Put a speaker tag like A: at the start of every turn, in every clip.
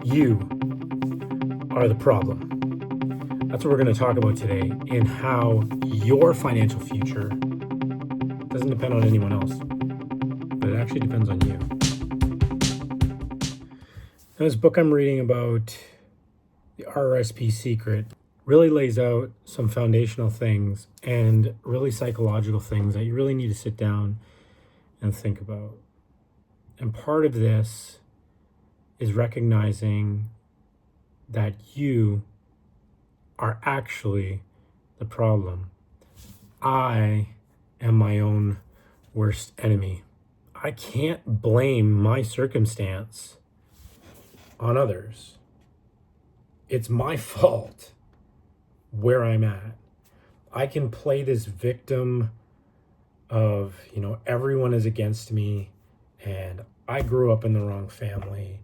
A: You are the problem. That's what we're going to talk about today, and how your financial future doesn't depend on anyone else, but it actually depends on you. Now, this book I'm reading about, the RSP Secret, really lays out some foundational things and really psychological things that you really need to sit down and think about. And part of this is recognizing that you are actually the problem. I am my own worst enemy. I can't blame my circumstance on others. It's my fault where I'm at. I can play this victim of, everyone is against me, and I grew up in the wrong family,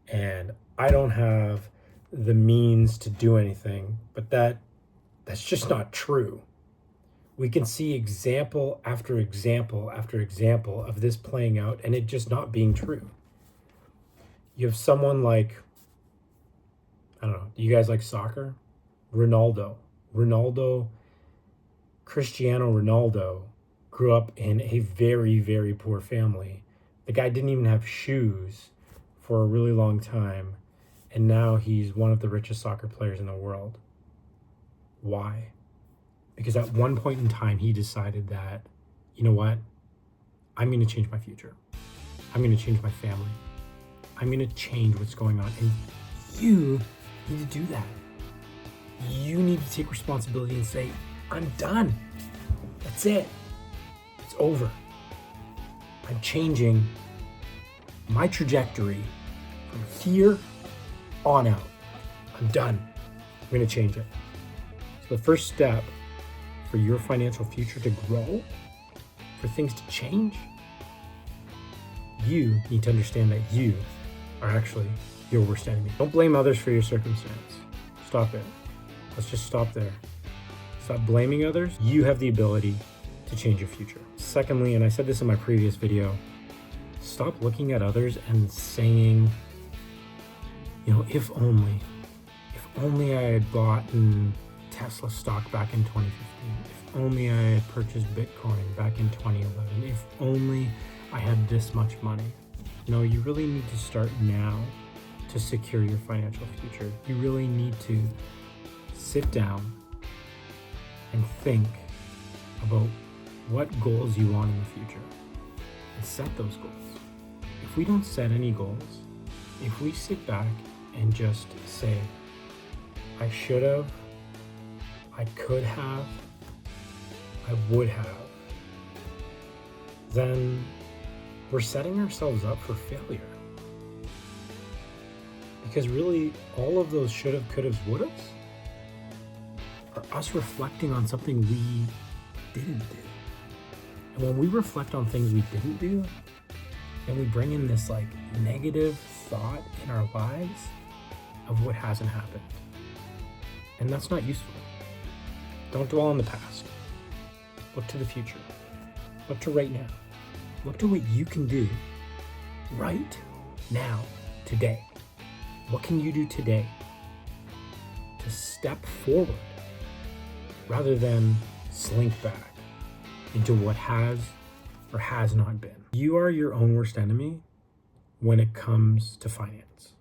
A: and I don't have the means to do anything. But that's just not true. We can see example after example after example of this playing out and it just not being true. You have someone like, I don't know, do you guys like soccer? Cristiano Ronaldo grew up in a very, very poor family. The guy didn't even have shoes for a really long time, and now he's one of the richest soccer players in the world. Why? Because at one point in time, he decided that, you know what? I'm going to change my future. I'm going to change my family. I'm going to change what's going on. And you need to do that. You need to take responsibility and say, I'm done. That's it. It's over. I'm changing my trajectory from here on out. I'm done. I'm going to change it. So the first step for your financial future to grow, for things to change, you need to understand that you are actually your worst enemy. Don't blame others for your circumstance. Stop it. Let's just stop there. Stop blaming others. You have the ability to change your future. Secondly, and I said this in my previous video, stop looking at others and saying, if only I had bought Tesla stock back in 2015, if only I had purchased Bitcoin back in 2011, if only I had this much money. No, you really need to start now to secure your financial future. You really need to sit down and think about what goals you want in the future and set those goals. If we don't set any goals, if we sit back and just say, I should have, I could have, I would have, then we're setting ourselves up for failure. Because really, all of those should have, could have, would have are us reflecting on something we didn't do. And when we reflect on things we didn't do, and we bring in this negative thought in our lives of what hasn't happened. And that's not useful. Don't dwell on the past. Look to the future. Look to right now. Look to what you can do right now, today. What can you do today to step forward rather than slink back into what has or has not been? You are your own worst enemy when it comes to finance.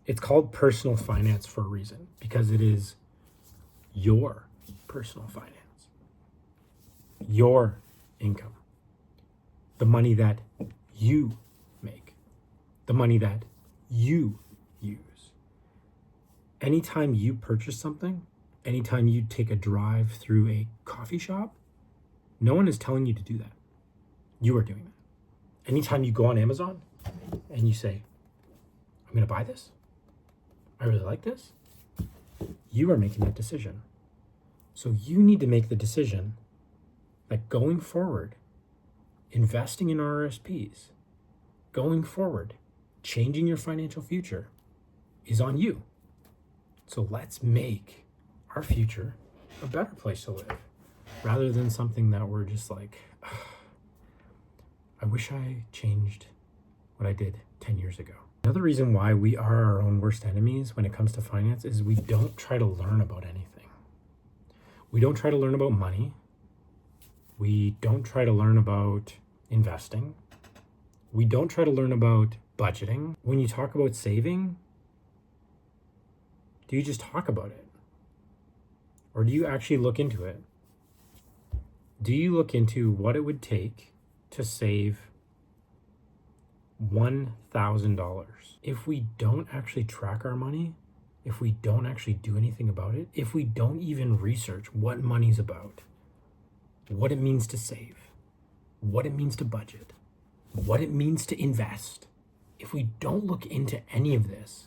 A: It's called personal finance for a reason, because it is your personal finance, your income, the money that you make, the money that you use. Anytime you purchase something, anytime you take a drive through a coffee shop, no one is telling you to do that. You are doing that. Anytime you go on Amazon and you say, I'm going to buy this, I really like this, you are making that decision. So you need to make the decision that going forward, investing in RRSPs, going forward, changing your financial future is on you. So let's make our future a better place to live, rather than something that we're just like, I wish I changed what I did 10 years ago. Another reason why we are our own worst enemies when it comes to finance is we don't try to learn about anything. We don't try to learn about money. We don't try to learn about investing. We don't try to learn about budgeting. When you talk about saving, do you just talk about it? Or do you actually look into it? Do you look into what it would take to save $1,000? If we don't actually track our money, if we don't actually do anything about it, if we don't even research what money's about, what it means to save, what it means to budget, what it means to invest, if we don't look into any of this,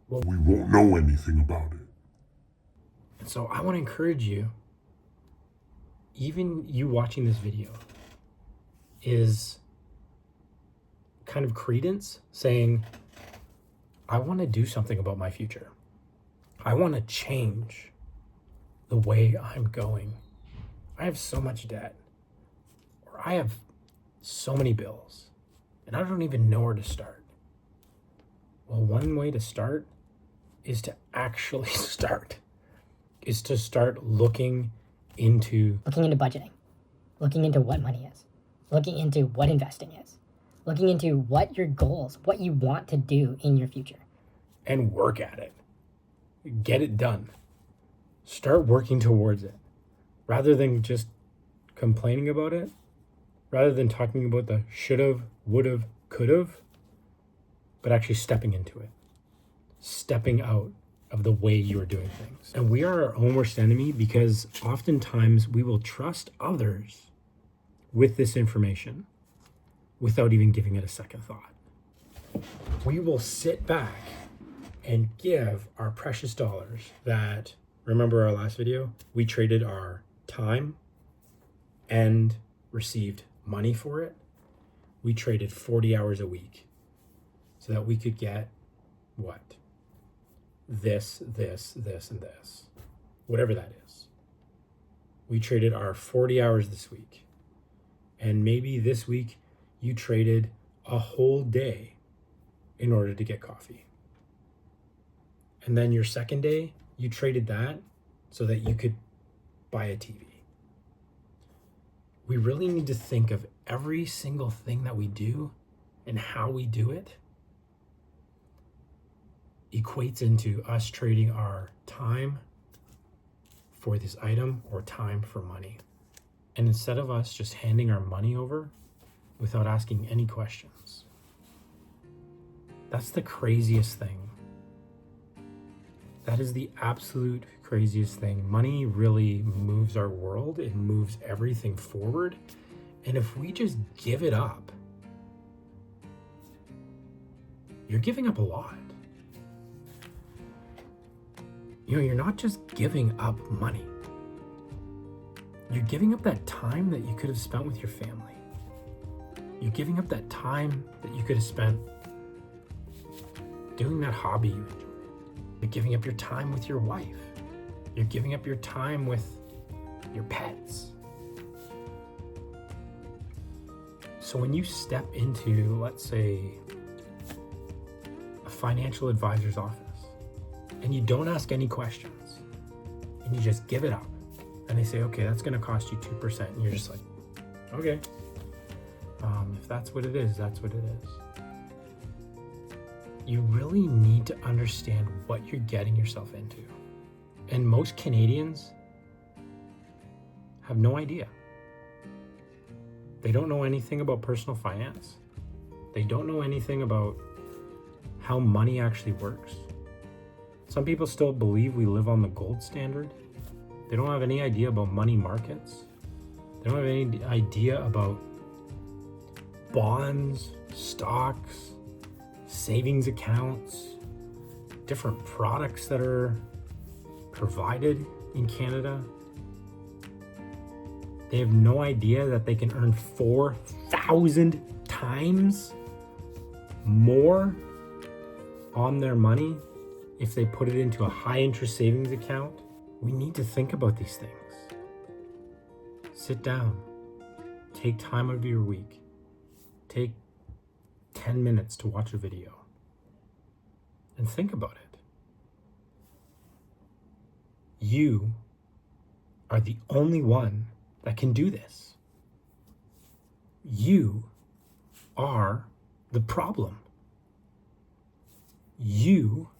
B: well, we won't know anything about it.
A: And so I want to encourage you, even you watching this video, is kind of credence saying, I want to do something about my future. I want to change the way I'm going. I have so much debt, or I have so many bills, and I don't even know where to start. Well, one way to start is to actually start, is to start looking into
C: budgeting, looking into what money is, looking into what investing is, looking into what your goals, what you want to do in your future.
A: And work at it. Get it done. Start working towards it. Rather than just complaining about it, rather than talking about the should've, would've, could've, but actually stepping into it. Stepping out of the way you are doing things. And we are our own worst enemy because oftentimes we will trust others with this information without even giving it a second thought. We will sit back and give our precious dollars that, remember our last video, we traded our time and received money for it. We traded 40 hours a week so that we could get what? This, and this, whatever that is. We traded our 40 hours this week. And maybe this week you traded a whole day in order to get coffee. And then your second day, you traded that so that you could buy a TV. We really need to think of every single thing that we do and how we do it equates into us trading our time for this item or time for money. And instead of us just handing our money over without asking any questions, that's the craziest thing. That is the absolute craziest thing. Money really moves our world. It moves everything forward. And if we just give it up, you're giving up a lot. You know, you're not just giving up money. You're giving up that time that you could have spent with your family. You're giving up that time that you could have spent doing that hobby you enjoy. You're giving up your time with your wife. You're giving up your time with your pets. So when you step into, let's say, a financial advisor's office, and you don't ask any questions, and you just give it up, and they say, okay, that's going to cost you 2%, and you're just like, okay, if that's what it is, that's what it is. You really need to understand what you're getting yourself into. And most Canadians have no idea. They don't know anything about personal finance. They don't know anything about how money actually works. Some people still believe we live on the gold standard. They don't have any idea about money markets. They don't have any idea about bonds, stocks, savings accounts, different products that are provided in Canada. They have no idea that they can earn 4,000 times more on their money if they put it into a high interest savings account. We need to think about these things. Sit down, take time out of your week, take 10 minutes to watch a video and think about it. You are the only one that can do this. You are the problem. You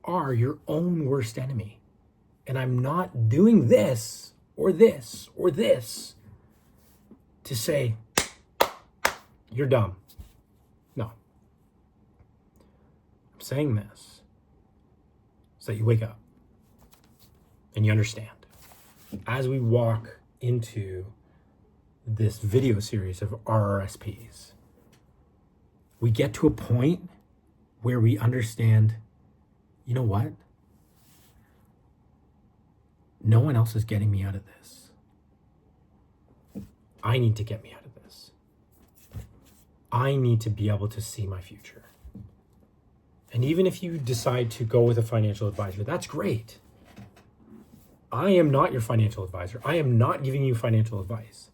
A: are your own worst enemy. And I'm not doing this or this or this to say, you're dumb. No. I'm saying this so that you wake up and you understand. As we walk into this video series of RRSPs, we get to a point where we understand, you know what? No one else is getting me out of this. I need to get me out of this. I need to be able to see my future. And even if you decide to go with a financial advisor, that's great. I am not your financial advisor. I am not giving you financial advice.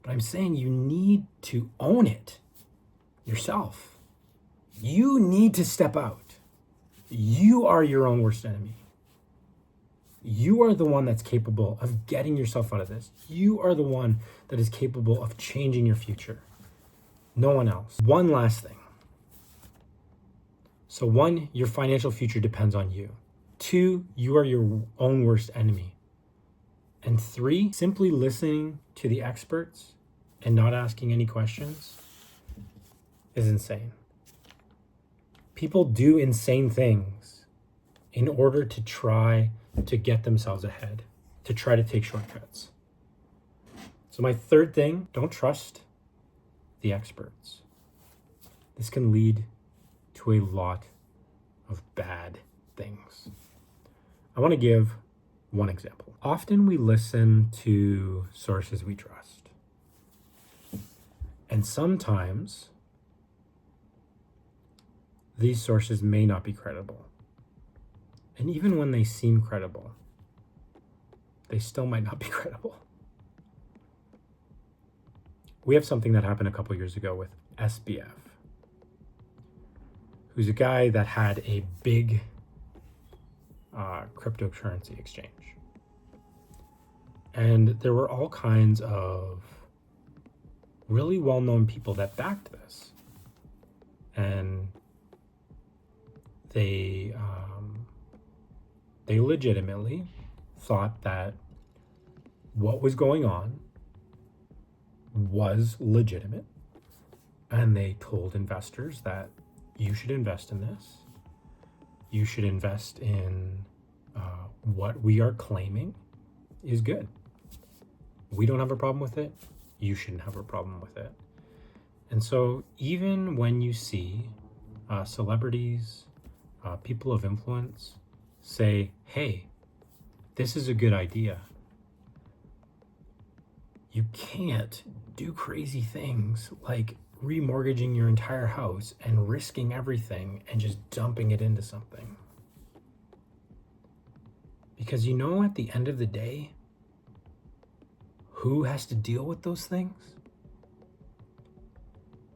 A: But I'm saying you need to own it yourself. You need to step out. You are your own worst enemy. You are the one that's capable of getting yourself out of this. You are the one that is capable of changing your future. No one else. One last thing. So 1, your financial future depends on you. 2, you are your own worst enemy. And 3, simply listening to the experts and not asking any questions is insane. People do insane things in order to try to get themselves ahead, to try to take shortcuts. So my 3rd thing, don't trust the experts. This can lead to a lot of bad things. I want to give one example. Often we listen to sources we trust. And sometimes these sources may not be credible. And even when they seem credible, they still might not be credible. We have something that happened a couple years ago with SBF, who's a guy that had a big cryptocurrency exchange. And there were all kinds of really well-known people that backed this. And they legitimately thought that what was going on was legitimate. And they told investors that you should invest in this. You should invest in what we are claiming is good. We don't have a problem with it. You shouldn't have a problem with it. And so even when you see celebrities, people of influence say, hey, this is a good idea, you can't do crazy things like remortgaging your entire house and risking everything and just dumping it into something. Because at the end of the day, who has to deal with those things?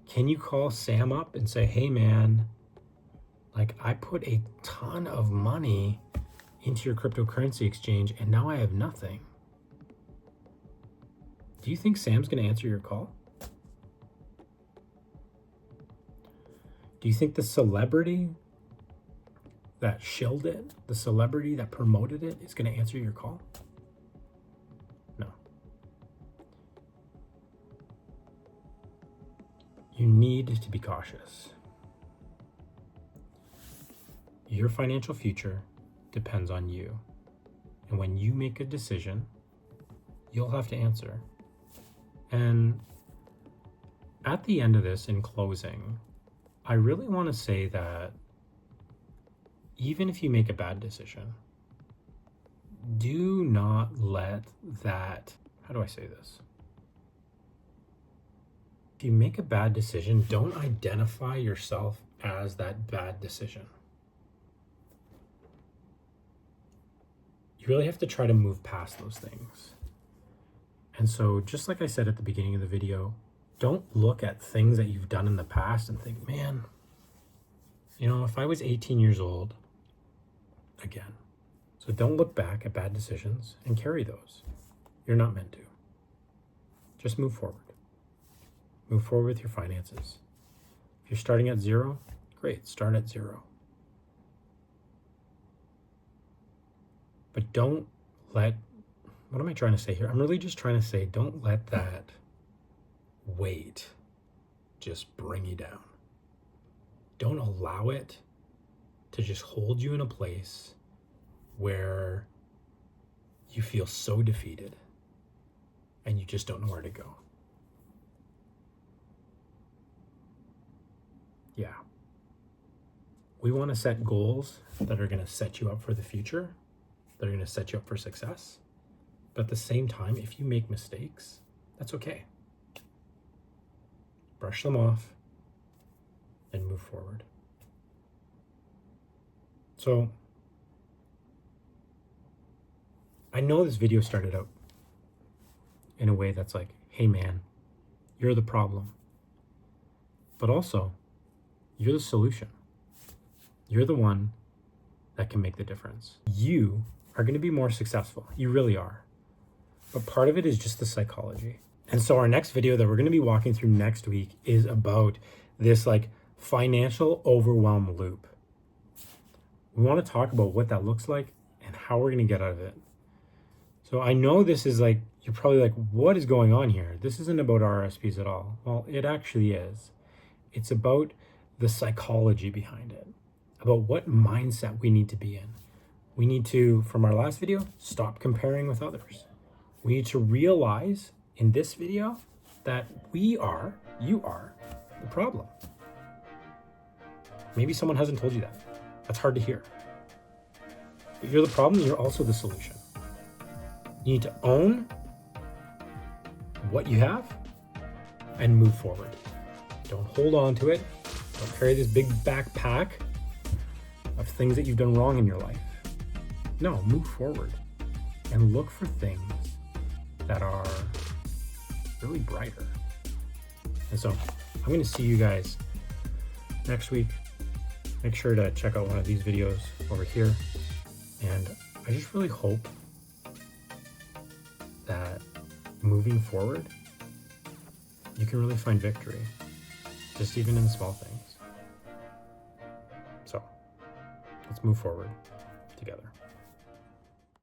A: Can you call Sam up and say, hey man, I put a ton of money into your cryptocurrency exchange and now I have nothing? Do you think Sam's going to answer your call? Do you think the celebrity that shilled it, the celebrity that promoted it, is going to answer your call? No. You need to be cautious. Your financial future depends on you. And when you make a decision, you'll have to answer. And at the end of this, in closing, I really want to say that even if you make a bad decision, do not let that, how do I say this? If you make a bad decision, don't identify yourself as that bad decision. You really have to try to move past those things. And so, just like I said at the beginning of the video, don't look at things that you've done in the past and think, man, if I was 18 years old again. So don't look back at bad decisions and carry those. You're not meant to. Just move forward. Move forward with your finances. If you're starting at zero, great, start at zero. But don't let, what am I trying to say here? I'm really just trying to say, don't let that weight just bring you down. Don't allow it to just hold you in a place where you feel so defeated and you just don't know where to go. Yeah. We want to set goals that are going to set you up for the future, that are going to set you up for success. But at the same time, if you make mistakes, that's okay. Brush them off and move forward. So, I know this video started out in a way that's like, hey man, you're the problem. But also, you're the solution. You're the one that can make the difference. You are going to be more successful. You really are. But part of it is just the psychology. And so our next video that we're going to be walking through next week is about this like financial overwhelm loop. We want to talk about what that looks like and how we're going to get out of it. So I know this is like, you're probably like, what is going on here? This isn't about RRSPs at all. Well, it actually is. It's about the psychology behind it, about what mindset we need to be in. We need to, from our last video, stop comparing with others. We need to realize in this video that you are the problem. Maybe someone hasn't told you that. That's hard to hear. But you're the problem, you're also the solution. You need to own what you have and move forward. Don't hold on to it. Don't carry this big backpack of things that you've done wrong in your life. No, move forward and look for things that are really brighter. And so I'm going to see you guys next week. Make sure to check out one of these videos over here. And I just really hope that moving forward, you can really find victory, just even in the small things. So let's move forward together.